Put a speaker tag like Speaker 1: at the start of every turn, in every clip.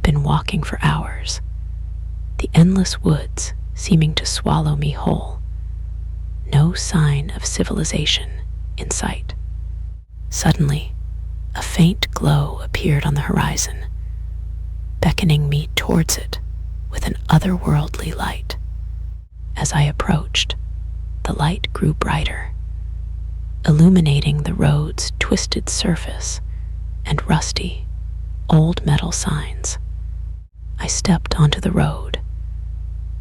Speaker 1: been walking for hours, the endless woods seeming to swallow me whole. No sign of civilization in sight. Suddenly, a faint glow appeared on the horizon, beckoning me towards it with an otherworldly light. As I approached, the light grew brighter, illuminating the road's twisted surface and rusty, old metal signs. I stepped onto the road,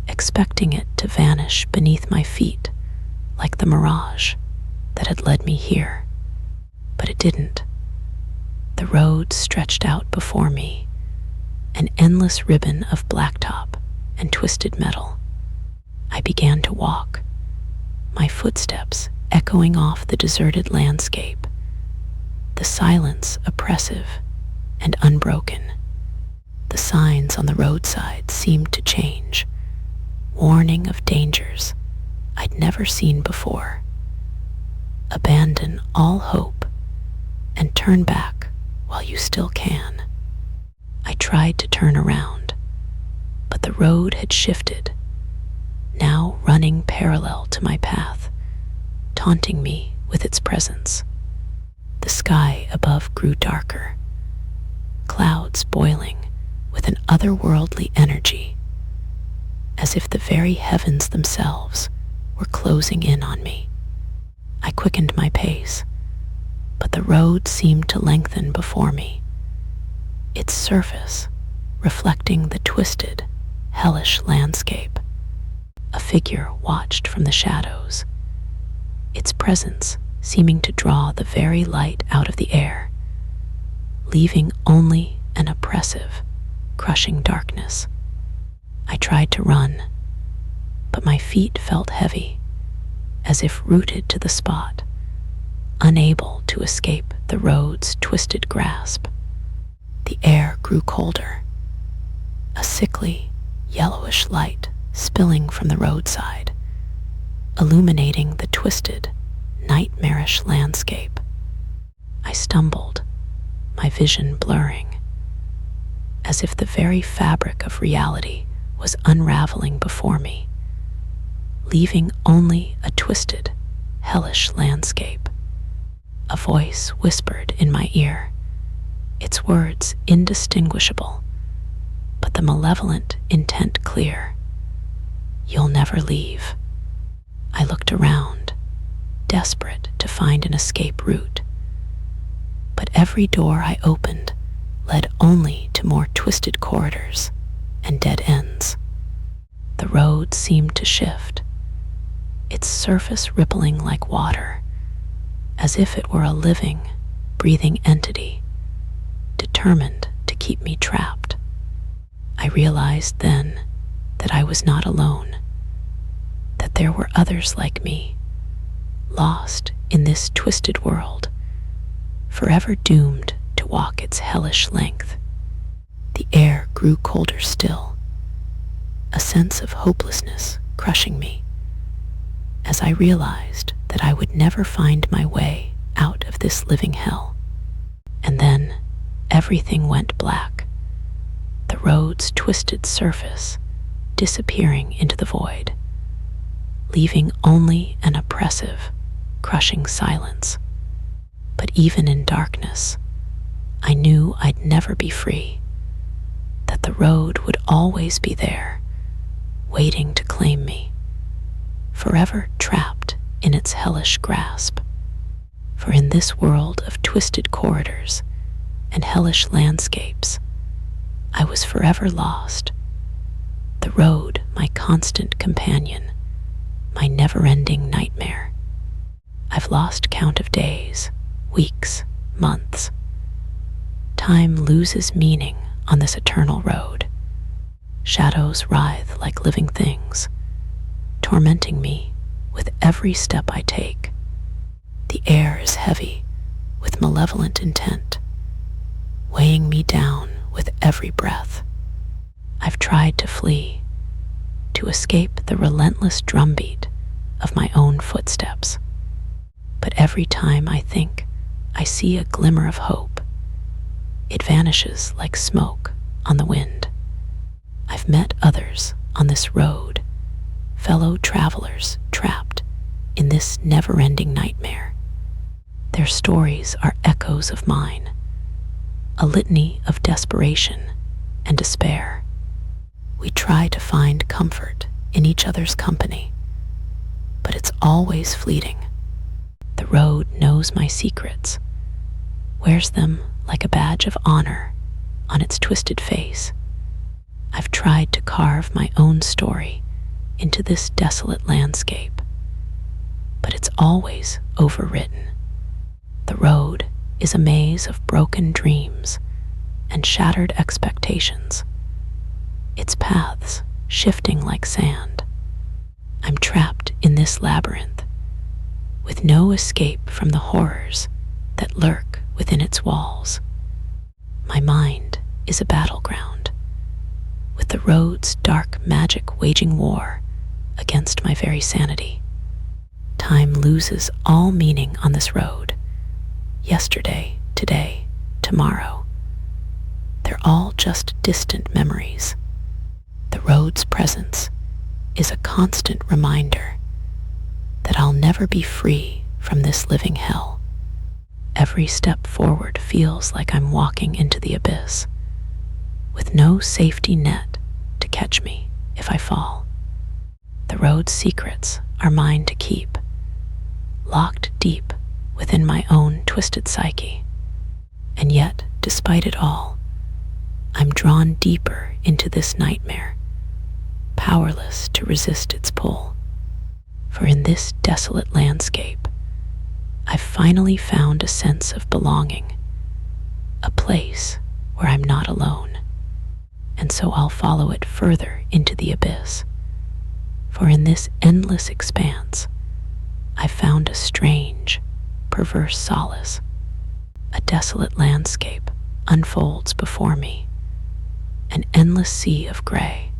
Speaker 1: expecting it to vanish beneath my feet like the mirage that had led me here. But it didn't. The road stretched out before me, an endless ribbon of blacktop and twisted metal. I began to walk, my footsteps echoing off the deserted landscape, the silence oppressive and unbroken. The signs on the roadside seemed to change, warning of dangers I'd never seen before. Abandon all hope and turn back while you still can. I tried to turn around, but the road had shifted, now running parallel to my path, taunting me with its presence. The sky above grew darker, clouds boiling with an otherworldly energy, as if the very heavens themselves were closing in on me. I quickened my pace, but the road seemed to lengthen before me, its surface reflecting the twisted, hellish landscape. A figure watched from the shadows, its presence seeming to draw the very light out of the air, leaving only an oppressive, crushing darkness. I tried to run, but my feet felt heavy, as if rooted to the spot, unable to escape the road's twisted grasp. The air grew colder, a sickly, yellowish light spilling from the roadside, illuminating the twisted, nightmarish landscape. I stumbled, my vision blurring, as if the very fabric of reality was unraveling before me, leaving only a twisted, hellish landscape. A voice whispered in my ear, its words indistinguishable, but the malevolent intent clear. "You'll never leave." I looked around, desperate to find an escape route, but every door I opened led only to more twisted corridors and dead ends. The road seemed to shift, its surface rippling like water, as if it were a living, breathing entity, determined to keep me trapped. I realized then that I was not alone, that there were others like me, lost in this twisted world, forever doomed to walk its hellish length. The air grew colder still, a sense of hopelessness crushing me, as I realized that I would never find my way out of this living hell. And then everything went black, the road's twisted surface disappearing into the void, leaving only an oppressive, crushing silence. But even in darkness, I knew I'd never be free, that the road would always be there, waiting to claim me, forever trapped in its hellish grasp. For in this world of twisted corridors and hellish landscapes, I was forever lost, the road my constant companion, my never-ending nightmare. I've lost count of days, weeks, months. Time loses meaning on this eternal road. Shadows writhe like living things, tormenting me with every step I take. The air is heavy with malevolent intent, weighing me down with every breath. I've tried to flee, to escape the relentless drumbeat of my own footsteps. But every time I think I see a glimmer of hope, it vanishes like smoke on the wind. I've met others on this road, fellow travelers trapped in this never-ending nightmare. Their stories are echoes of mine, a litany of desperation and despair. We try to find comfort in each other's company, but it's always fleeting. The road knows my secrets, wears them like a badge of honor on its twisted face. I've tried to carve my own story into this desolate landscape, but it's always overwritten. The road is a maze of broken dreams and shattered expectations, its paths shifting like sand. I'm trapped in this labyrinth, with no escape from the horrors that lurk within its walls. My mind is a battleground, with the road's dark magic waging war against my very sanity. Time loses all meaning on this road. Yesterday, today, tomorrow. They're all just distant memories. The road's presence is a constant reminder that I'll never be free from this living hell. Every step forward feels like I'm walking into the abyss, with no safety net to catch me if I fall. The road's secrets are mine to keep, locked deep within my own twisted psyche. And yet, despite it all, I'm drawn deeper into this nightmare, powerless to resist its pull. For in this desolate landscape, I've finally found a sense of belonging, a place where I'm not alone. And so I'll follow it further into the abyss. For in this endless expanse, I've found a strange, perverse solace. A desolate landscape unfolds before me, an endless sea of gray.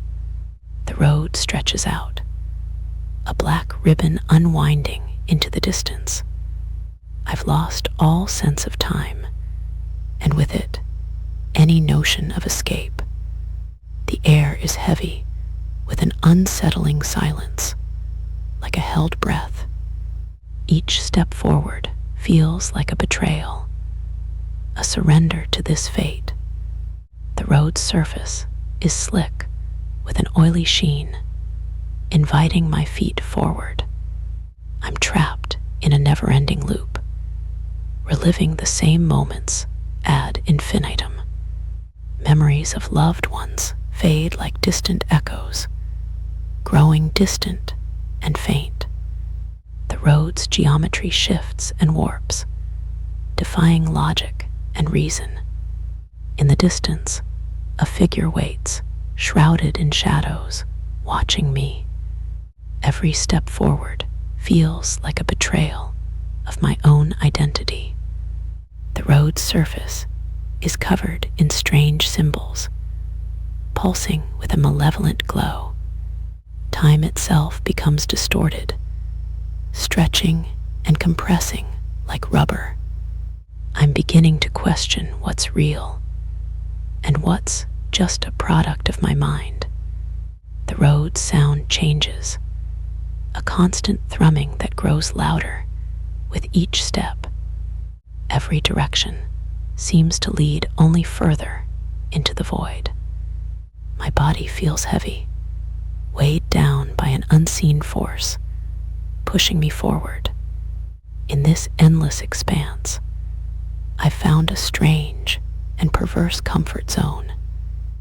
Speaker 1: The road stretches out, a black ribbon unwinding into the distance. I've lost all sense of time, and with it, any notion of escape. The air is heavy with an unsettling silence, like a held breath. Each step forward feels like a betrayal, a surrender to this fate. The road's surface is slick with an oily sheen, inviting my feet forward. I'm trapped in a never-ending loop, reliving the same moments ad infinitum. Memories of loved ones fade like distant echoes, growing distant and faint. The road's geometry shifts and warps, defying logic and reason. In the distance, a figure waits, shrouded in shadows, watching me. Every step forward feels like a betrayal of my own identity. The road's surface is covered in strange symbols, pulsing with a malevolent glow. Time itself becomes distorted, stretching and compressing like rubber. I'm beginning to question what's real and what's just a product of my mind. The road's sound changes, a constant thrumming that grows louder with each step. Every direction seems to lead only further into the void. My body feels heavy, weighed down by an unseen force, pushing me forward. In this endless expanse, I've found a strange and perverse comfort zone,